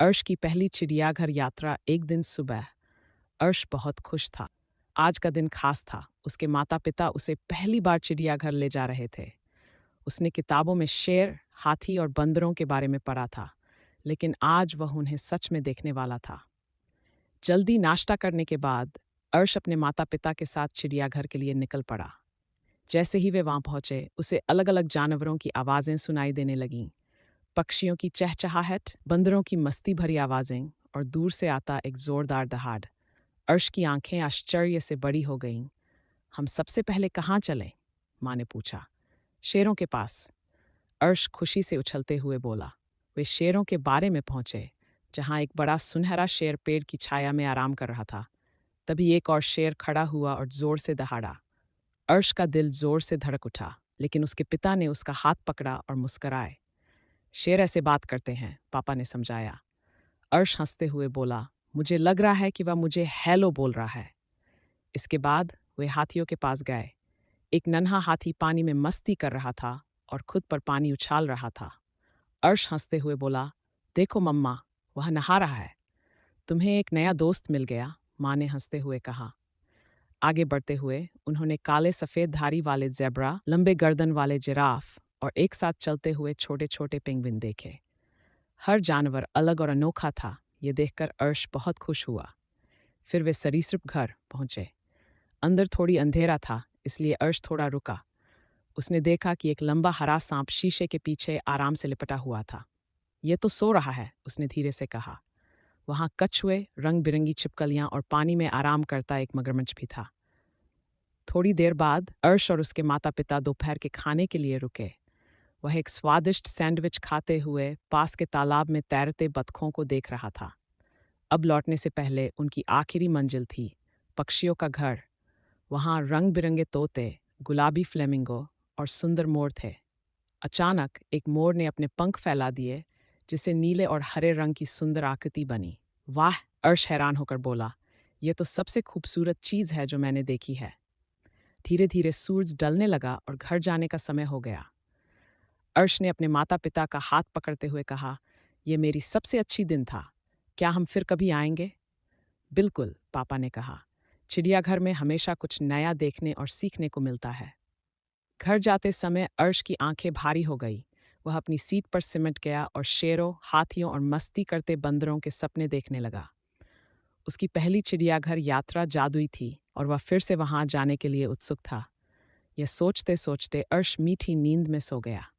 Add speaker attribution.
Speaker 1: अर्श की पहली चिड़ियाघर यात्रा एक दिन सुबह। अर्श बहुत खुश था। आज का दिन खास था। उसके माता-पिता उसे पहली बार चिड़ियाघर ले जा रहे थे। उसने किताबों में शेर, हाथी और बंदरों के बारे में पढ़ा था, लेकिन आज वह उन्हें सच में देखने वाला था। जल्दी नाश्ता करने के बाद अर्श अपने माता-पिता के साथ चिड़ियाघर के लिए निकल पड़ा। जैसे ही वे वहां पहुंचे, उसे अलग-अलग जानवरों की आवाजें सुनाई देने लगीं। पक्षियों की चहचहाहट, बंदरों की मस्ती भरी आवाजें और दूर से आता एक जोरदार दहाड़। अर्श की आंखें आश्चर्य से बड़ी हो गईं। हम सबसे पहले कहाँ चलें? माँ ने पूछा। शेरों के पास, अर्श खुशी से उछलते हुए बोला। वे शेरों के बारे में पहुंचे, जहां एक बड़ा सुनहरा शेर पेड़ की छाया में आराम कर रहा था। तभी एक और शेर खड़ा हुआ और जोर से दहाड़ा। अर्श का दिल जोर से धड़क उठा, लेकिन उसके पिता ने उसका हाथ पकड़ा और मुस्कराए। शेर ऐसे बात करते हैं, पापा ने समझाया। अर्श हंसते हुए बोला, मुझे लग रहा है कि वह मुझे हेलो बोल रहा है। इसके बाद वे हाथियों के पास गए। एक नन्हा हाथी पानी में मस्ती कर रहा था और खुद पर पानी उछाल रहा था। अर्श हंसते हुए बोला, देखो मम्मा, वह नहा रहा है। तुम्हें एक नया दोस्त मिल गया, माँ ने हंसते हुए कहा। आगे बढ़ते हुए उन्होंने काले सफ़ेद धारी वाले ज़ेब्रा, लंबे गर्दन वाले जिराफ और एक साथ चलते हुए छोटे छोटे पेंगुइन देखे। हर जानवर अलग और अनोखा था। ये देखकर अर्श बहुत खुश हुआ। फिर वे सरीसृप घर पहुंचे। अंदर थोड़ी अंधेरा था, इसलिए अर्श थोड़ा रुका। उसने देखा कि एक लंबा हरा सांप शीशे के पीछे आराम से लिपटा हुआ था। ये तो सो रहा है, उसने धीरे से कहा। वहां कछुए, रंग बिरंगी छिपकलियां और पानी में आराम करता एक मगरमच्छ भी था। थोड़ी देर बाद अर्श और उसके माता पिता दोपहर के खाने के लिए रुके। वह एक स्वादिष्ट सैंडविच खाते हुए पास के तालाब में तैरते बतखों को देख रहा था। अब लौटने से पहले उनकी आखिरी मंजिल थी, पक्षियों का घर। वहां रंग बिरंगे तोते, गुलाबी फ्लेमिंगो और सुंदर मोर थे। अचानक एक मोर ने अपने पंख फैला दिए, जिसे नीले और हरे रंग की सुंदर आकृति बनी। वाह! अर्श हैरान होकर बोला, यह तो सबसे खूबसूरत चीज है जो मैंने देखी है। धीरे धीरे सूरज ढलने लगा और घर जाने का समय हो गया। अर्श ने अपने माता पिता का हाथ पकड़ते हुए कहा, यह मेरी सबसे अच्छी दिन था। क्या हम फिर कभी आएंगे? बिल्कुल, पापा ने कहा। चिड़ियाघर में हमेशा कुछ नया देखने और सीखने को मिलता है। घर जाते समय अर्श की आंखें भारी हो गई। वह अपनी सीट पर सिमट गया और शेरों, हाथियों और मस्ती करते बंदरों के सपने देखने लगा। उसकी पहली चिड़ियाघर यात्रा जादुई थी और वह फिर से वहां जाने के लिए उत्सुक था। यह सोचते सोचते अर्श मीठी नींद में सो गया।